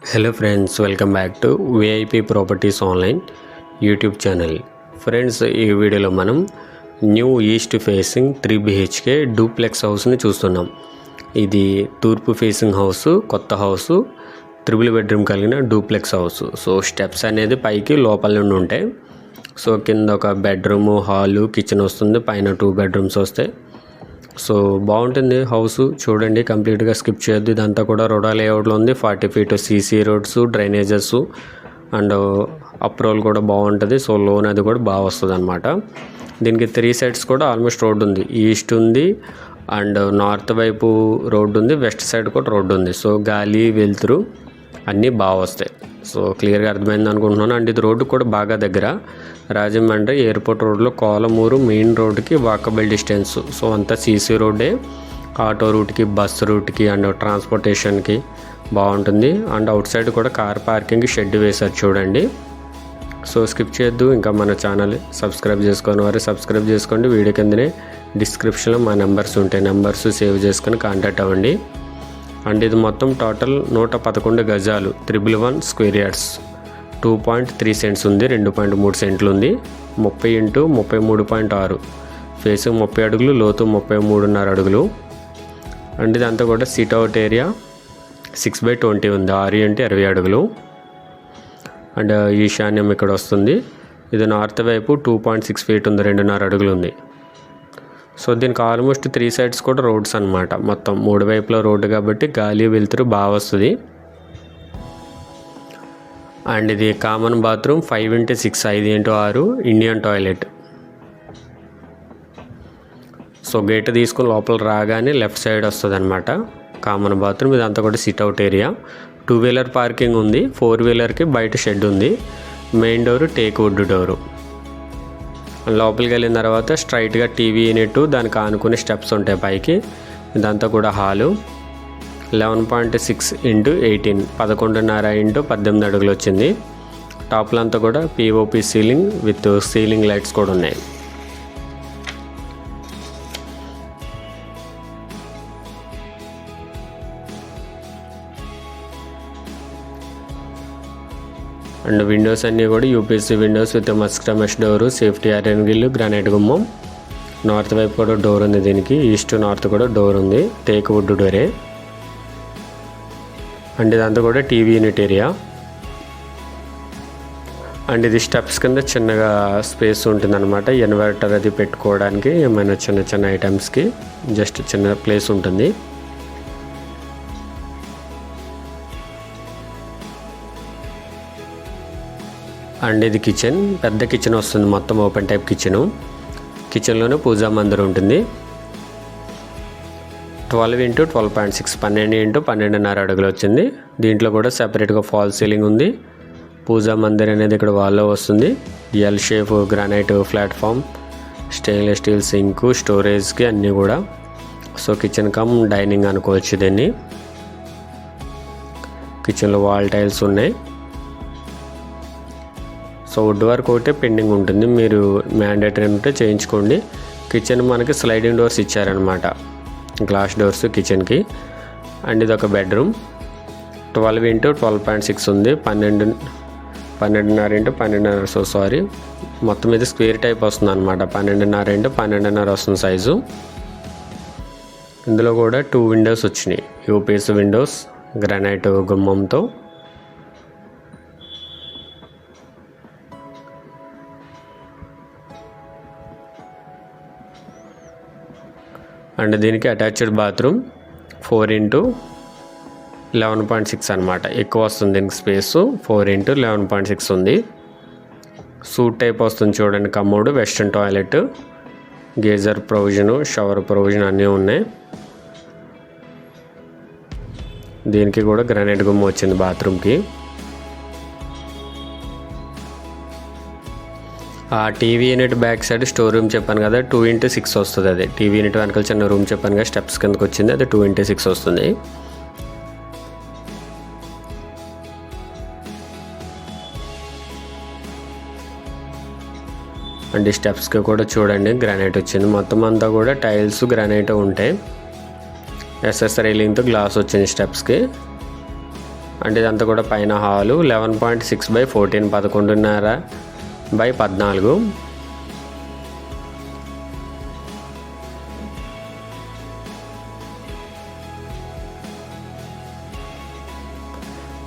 Hello friends, welcome back to VIP properties online YouTube channel. Friends, ఈ వీడియోలో మనం new east facing 3 BHK duplex హౌస్ని చూస్తున్నాం. ఇది తూర్పు ఫేసింగ్ హౌస్, కొత్త హౌస్, 3 బెడ్రూమ్ కలిగిన డూప్లెక్స్ హౌస్. సో స్టెప్స్ అనేది పైకి లోపల నుండి ఉంటాయి. సో కింద ఒక బెడ్రూమ్, హాలు, కిచెన్ వస్తుంది. పైన 2 బెడ్రూమ్స్ వస్తాయి. సో బాగుంటుంది హౌస్, చూడండి, కంప్లీట్గా స్కిప్ చేయొద్దు. ఇదంతా కూడా రోడా లేఅవుట్లో ఉంది. 40 feet CC roads, drainages and అప్రోల్ కూడా బాగుంటుంది. సో లోన్ అది కూడా బాగా వస్తుంది అనమాట. దీనికి 3 sides కూడా ఆల్మోస్ట్ రోడ్డు ఉంది. ఈస్ట్ ఉంది అండ్ నార్త్ వైపు రోడ్డు ఉంది, వెస్ట్ సైడ్ కూడా రోడ్డు ఉంది. సో గాలి, వెలుతురు అన్నీ బాగా వస్తాయి. సో క్లియర్గా అర్థమైంది అనుకుంటున్నాను. అండ్ ఇది రోడ్డు కూడా బాగా దగ్గర, రాజమండ్రి ఎయిర్పోర్ట్ రోడ్లో కోలమూరు మెయిన్ రోడ్డుకి వాకబుల్ డిస్టెన్స్. సో అంతా సీసీ రోడ్డే. ఆటో రూట్కి, బస్ రూట్కి అండ్ ట్రాన్స్పోర్టేషన్కి బాగుంటుంది. అండ్ అవుట్ సైడ్ కూడా కార్ పార్కింగ్ షెడ్ వేశారు, చూడండి. సో స్కిప్ చేయొద్దు. ఇంకా మన ఛానల్ సబ్స్క్రైబ్ చేసుకుని వారు సబ్స్క్రైబ్ చేసుకోండి. వీడియో కిందనే డిస్క్రిప్షన్లో మా నెంబర్స్ ఉంటాయి, నెంబర్స్ సేవ్ చేసుకొని కాంటాక్ట్ అవ్వండి. అండ్ ఇది మొత్తం టోటల్ 111 గజాలు, 111 square yards, 2.3 cents ఉంది, 2.3 సెంట్లు ఉంది, 30 x 33.6, ఫేసింగ్ 30 అడుగులు, లోతు 33.5 అడుగులు. అండ్ ఇదంతా కూడా సిట్ అవుట్ ఏరియా 6/20 ఉంది, 6 x 20 అడుగులు. అండ్ ఈశాన్యం ఇక్కడ వస్తుంది. ఇది నార్త్ వైపు 2.6 feet ఉంది, 2.5 అడుగులు ఉంది. సో దీనికి ఆల్మోస్ట్ 3 sides కూడా రోడ్స్ అనమాట. మొత్తం 3 వైపులా రోడ్డు కాబట్టి గాలి, వెలుతురు బాగా వస్తుంది. అండ్ ఇది common bathroom 5 x 6, 5 x 6 Indian toilet. So gate తీసుకుని లోపల రాగానే లెఫ్ట్ సైడ్ వస్తుంది అనమాట కామన్ బాత్రూమ్. ఇదంతా కూడా SIT out area. 2-wheeler parking ఉంది, 4-wheelerకి బయట షెడ్ ఉంది. Main door teak wood door. లోపలికి వెళ్ళిన తర్వాత స్ట్రైట్గా టీవీ యూనిట్, దానికి ఆనుకునే స్టెప్స్ ఉంటాయి పైకి. ఇదంతా కూడా హాలు. 11.6 x 18, 11.5 x 18 అడుగులు వచ్చింది. టాప్లో అంతా కూడా POP ceiling with ceiling lights కూడా ఉన్నాయి. అండ్ విండోస్ అన్నీ కూడా UPSC windows with mosquito mesh door, safety iron grill, granite గుమ్మం. నార్త్ వైపు కూడా డోర్ ఉంది దీనికి, ఈస్ట్ నార్త్ కూడా డోర్ ఉంది, టేక్ వుడ్ డోరే. అండ్ ఇదంతా కూడా టీవీ యూనిట్ ఏరియా. అండ్ ఇది స్టెప్స్ కింద చిన్నగా స్పేస్ ఉంటుందన్నమాట. ఇన్వర్టర్ అది పెట్టుకోవడానికి, ఏమైనా చిన్న చిన్న ఐటమ్స్కి జస్ట్ చిన్న ప్లేస్ ఉంటుంది. అండ్ ఇది కిచెన్, పెద్ద కిచెన్ వస్తుంది, మొత్తం ఓపెన్ టైప్ కిచెను. కిచెన్లోనే పూజా మందిరం ఉంటుంది. 12 x 12.6, 12 x 12.5 అడుగులు వచ్చింది. దీంట్లో కూడా సెపరేట్గా ఫాల్ సీలింగ్ ఉంది. పూజా మందిర్ అనేది ఇక్కడ వాల్లో వస్తుంది. L shape granite platform, stainless steel sink, స్టోరేజ్కి అన్నీ కూడా. సో కిచెన్ కమ్ డైనింగ్ అనుకోవచ్చు దీన్ని. కిచెన్లో వాల్ టైల్స్ ఉన్నాయి. సో వుడ్ వర్క్ ఒకటే పెండింగ్ ఉంటుంది, మీరు మ్యాండేటరీ ఉంటే చేయించుకోండి. కిచెన్ మనకి స్లైడింగ్ డోర్స్ ఇచ్చారనమాట, గ్లాస్ డోర్స్ కిచెన్కి. అండ్ ఇది ఒక బెడ్రూమ్. 12 x 12.6 ఉంది, 12.5 x 12.5. సో సారీ, మొత్తం ఇది స్క్వేర్ టైప్ వస్తుంది అనమాట. 12.5 x 12.5 వస్తుంది సైజు. ఇందులో కూడా 2 windows వచ్చినాయి, యూపీఎస్ విండోస్, గ్రానైట్ గుమ్మంతో. అండ్ దీనికి అటాచ్డ్ బాత్రూమ్ 4 x 11.6 అనమాట, ఎక్కువ వస్తుంది దీనికి స్పేస్. 4 x 11.6 ఉంది. సూట్ టైప్ వస్తుంది, చూడండి. Commode, western toilet, geyser provision, shower provision అన్నీ ఉన్నాయి. దీనికి కూడా గ్రానైట్ గుమ్మ వచ్చింది బాత్రూమ్కి. ఆ TV unit back side store room చెప్పాను కదా, 2 x 6 వస్తుంది. అదే టీవీ యూనిట్ వెనకాల చిన్న రూమ్ చెప్పాను కదా, స్టెప్స్ కిందకి వచ్చింది, అది 2 x 6 వస్తుంది. అండ్ ఈ స్టెప్స్కి కూడా చూడండి గ్రానైట్ వచ్చింది. మొత్తం అంతా కూడా టైల్స్, గ్రానైట్ ఉంటాయి. ఎస్ఎస్ రైలింగ్తో గ్లాస్ వచ్చింది స్టెప్స్కి. అంటే ఇదంతా కూడా పైన హాలు 11.6/14 11.5/14.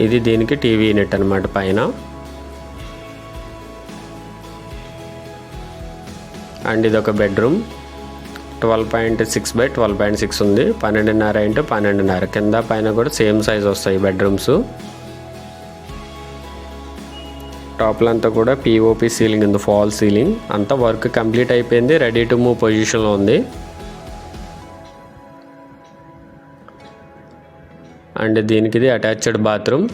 ఇది దీనికి టీవీ యూనిట్ అన్నమాట పైన. అండ్ ఇది ఒక బెడ్రూమ్ 12.6/12.6 ఉంది. 12.5 x 12.5 కింద పైన కూడా సేమ్ సైజ్ వస్తాయి బెడ్రూమ్స్. టాప్లో అంతా కూడా పిఓపి సీలింగ్ ఉంది, ఫాల్ సీలింగ్. అంతా వర్క్ కంప్లీట్ అయిపోయింది, రెడీ టు మూవ్ పొజిషన్లో ఉంది. అండ్ దీనికి ఇది అటాచ్డ్ బాత్రూమ్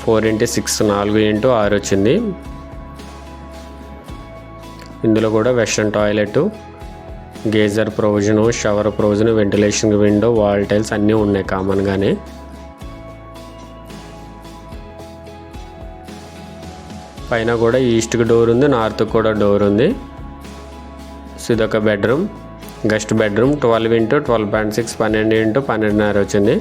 4x6 4x6 వచ్చింది. ఇందులో కూడా western toilet, geyser provision, shower provision, ventilation window, wall tiles అన్నీ ఉన్నాయి కామన్గానే. పైన కూడా ఈస్ట్కి డోర్ ఉంది, నార్త్కి కూడా డోర్ ఉంది. సో ఇదొక bedroom, guest bedroom 12 x 12.6 12 x 12.5 వచ్చింది.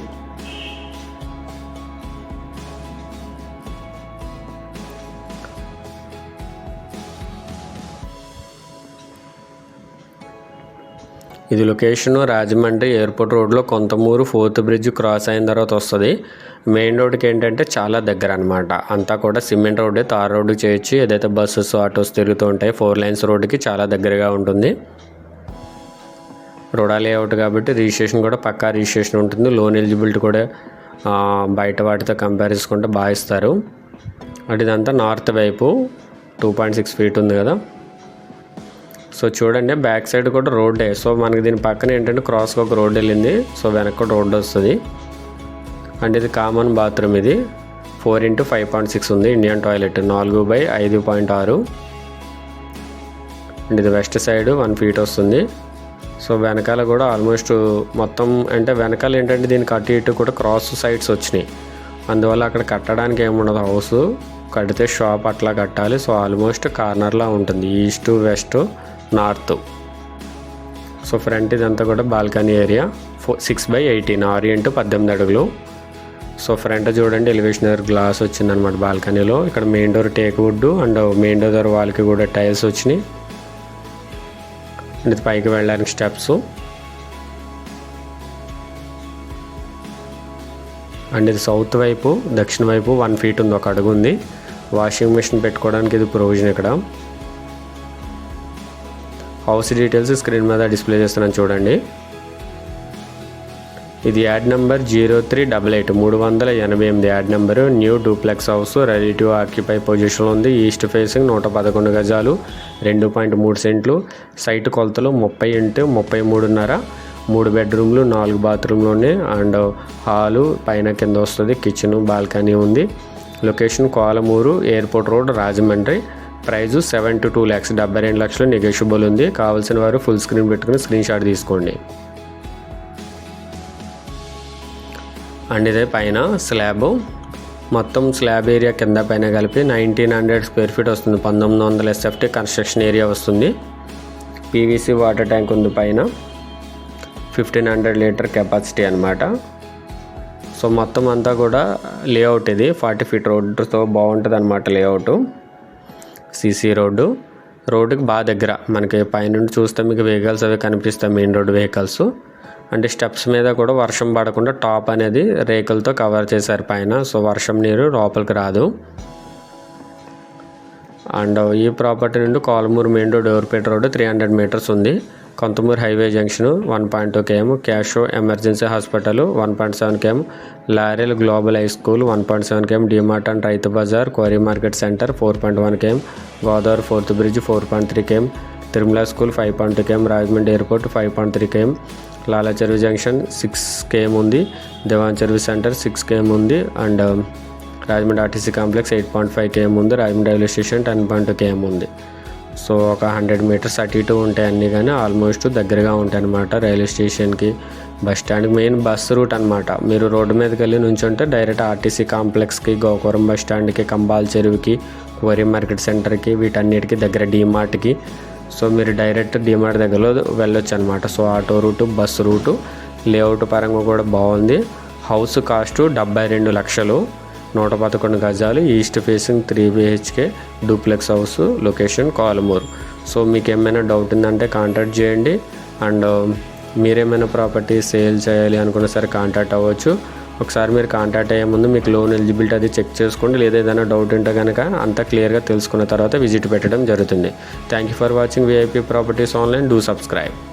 ఇది లొకేషన్ రాజమండ్రి ఎయిర్పోర్ట్ రోడ్లో కొంతమూరు 4th బ్రిడ్జ్ క్రాస్ అయిన తర్వాత వస్తుంది. మెయిన్ రోడ్కి ఏంటంటే చాలా దగ్గర అనమాట. అంతా కూడా సిమెంట్ రోడ్డే, తార్ రోడ్డు చేయొచ్చు. ఏదైతే బస్సెస్ ఆటోస్ తిరుగుతూ ఉంటాయి 4 lanes రోడ్డుకి చాలా దగ్గరగా ఉంటుంది. రోడా లేఅవుట్ కాబట్టి రిజిస్ట్రేషన్ కూడా పక్కా రిజిస్ట్రేషన్ ఉంటుంది. లోన్ ఎలిజిబిలిటీ కూడా బయట వాటితో కంపేర్ చేసుకుంటే బాగా ఇస్తారు. అంటే ఇదంతా నార్త్ వైపు 2.6 feet ఉంది కదా. సో చూడండి బ్యాక్ సైడ్ కూడా రోడ్డే. సో మనకి దీని పక్కన ఏంటంటే క్రాస్గా ఒక రోడ్ వెళ్ళింది. సో వెనక్కి కూడా రోడ్డు వస్తుంది. అంటే ఇది కామన్ బాత్రూమ్. ఇది 4 x 5.6 ఉంది. Indian toilet 4/5.6. అండ్ ఇది వెస్ట్ సైడ్ 1 feet వస్తుంది. సో వెనకాల కూడా ఆల్మోస్ట్ మొత్తం అంటే వెనకాల ఏంటంటే దీనికి అటు ఇటు కూడా క్రాస్ సైడ్స్ వచ్చినాయి. అందువల్ల అక్కడ కట్టడానికి ఏముండదు, హౌస్ కడితే షాప్ అట్లా కట్టాలి. సో ఆల్మోస్ట్ కార్నర్లా ఉంటుంది, east west north. So front ఇదంతా కూడా బాల్కనీ ఏరియా 6/18 6 x 18 అడుగులు. సో ఫ్రంట్ చూడండి ఎలివేషన్ గ్లాస్ వచ్చిందనమాట బాల్కనీలో. ఇక్కడ main door teak wood and main door వాళ్ళకి కూడా టైల్స్ వచ్చినాయి. అండ్ ఇది పైకి వెళ్ళడానికి స్టెప్స్. అండ్ ఇది సౌత్ వైపు, దక్షిణ వైపు 1 feet ఉంది, ఒక అడుగు ఉంది. వాషింగ్ మిషన్ పెట్టుకోవడానికి ఇది ప్రొవిజన్. ఇక్కడ హౌస్ డీటెయిల్స్ స్క్రీన్ మీద డిస్ప్లే చేస్తున్నాను చూడండి. ఇది add number 0388 388 add number. New duplex house ready to occupy పొజిషన్లో ఉంది. ఈస్ట్ ఫేసింగ్ 111 గజాలు 2.3 సెంట్లు. సైట్ కొలతలు 30 x 33.5. 3 బెడ్రూమ్లు 4 బాత్రూమ్లు ఉన్నాయి. అండ్ హాలు పైన కింద వస్తుంది, కిచెన్ బాల్కనీ ఉంది. Location Kolamuru airport road Rajahmundry. Price 7 to 2 lakhs 72 లక్షలు నెగోషియబుల్ ఉంది. కావాల్సిన వారు ఫుల్ స్క్రీన్ పెట్టుకుని స్క్రీన్ షాట్ తీసుకోండి. అండ్ ఇదే పైన స్లాబ్, మొత్తం స్లాబ్ ఏరియా కింద పైన కలిపి 1900 square feet వస్తుంది. 1900 SFT కన్స్ట్రక్షన్ ఏరియా వస్తుంది. పీవీసీ వాటర్ ట్యాంక్ ఉంది పైన, 1500 లీటర్ కెపాసిటీ అనమాట. సో మొత్తం అంతా కూడా లేఅవుట్. ఇది 40 feet రోడ్డుతో బాగుంటుంది అనమాట లేఅవుట్. సీసీ రోడ్డుకి బాగా దగ్గర. మనకి పైనుండి చూస్తే మీకు వెహికల్స్ అవి కనిపిస్తాయి, మెయిన్ రోడ్ వెహికల్స్. అంటే స్టెప్స్ మీద కూడా వర్షం పడకుండా టాప్ అనేది రేకులతో కవర్ చేశారు పైన. సో వర్షం నీరు లోపలికి రాదు. అండ్ ఈ ప్రాపర్టీ నుండి Kolamuru main road Dorpeta road 300 meters ఉంది. Konthamuru highway junction 1.2 km. క్యాషో emergency hospital 1.7 km. Laurel Global High School 1.7 km. DMart and Rythu Bazar quarry market centre 4.1 km. Godavari 4th bridge 4.3 km. Tirumala school 5.2 km. Rajahmundry airport 5.3 km. Lala Cheruvu junction 6 km ఉంది. Diwan Cheruvu centre 6 km ఉంది. And Rajahmundry RTC complex 8.5 km ఉంది. Rajahmundry railway station 10.2 km ఉంది. So ఒక 100 meters అటు ఇటు ఉంటాయి అన్నీ, కానీ ఆల్మోస్ట్ దగ్గరగా ఉంటాయి అన్నమాట. రైల్వే స్టేషన్కి, బస్ స్టాండ్కి, మెయిన్ బస్ రూట్ అనమాట. మీరు రోడ్డు మీదకి వెళ్ళి నుంచుంటే డైరెక్ట్ ఆర్టీసీ కాంప్లెక్స్కి, గోకురం బస్ స్టాండ్కి, కంబాల్ చెరువుకి, క్వారీ మార్కెట్ సెంటర్కి, వీటన్నిటికీ దగ్గర డీమార్ట్కి. సో మీరు డైరెక్ట్ డీమార్ట్ దగ్గరలో వెళ్ళొచ్చు అనమాట. So auto route, bus route layout పరంగా కూడా బాగుంది. హౌస్ కాస్ట్ 72 లక్షలు, 111 గజాలు, east facing 3 BHK duplex house, location Kalamuru. So మీకు ఏమైనా డౌట్ ఉందంటే కాంటాక్ట్ చేయండి. అండ్ మీరేమైనా ప్రాపర్టీ సేల్ చేయాలి అనుకున్న సరే కాంటాక్ట్ అవ్వచ్చు. ఒకసారి మీరు కాంటాక్ట్ అయ్యే ముందు మీకు లోన్ ఎలిజిబిలిటీ అది చెక్ చేసుకోండి. లేదా ఏదైనా డౌట్ ఉంటే కనుక అంతా క్లియర్గా తెలుసుకున్న తర్వాత విజిట్ పెట్టడం జరుగుతుంది. Thank you for watching VIP properties online. Do subscribe.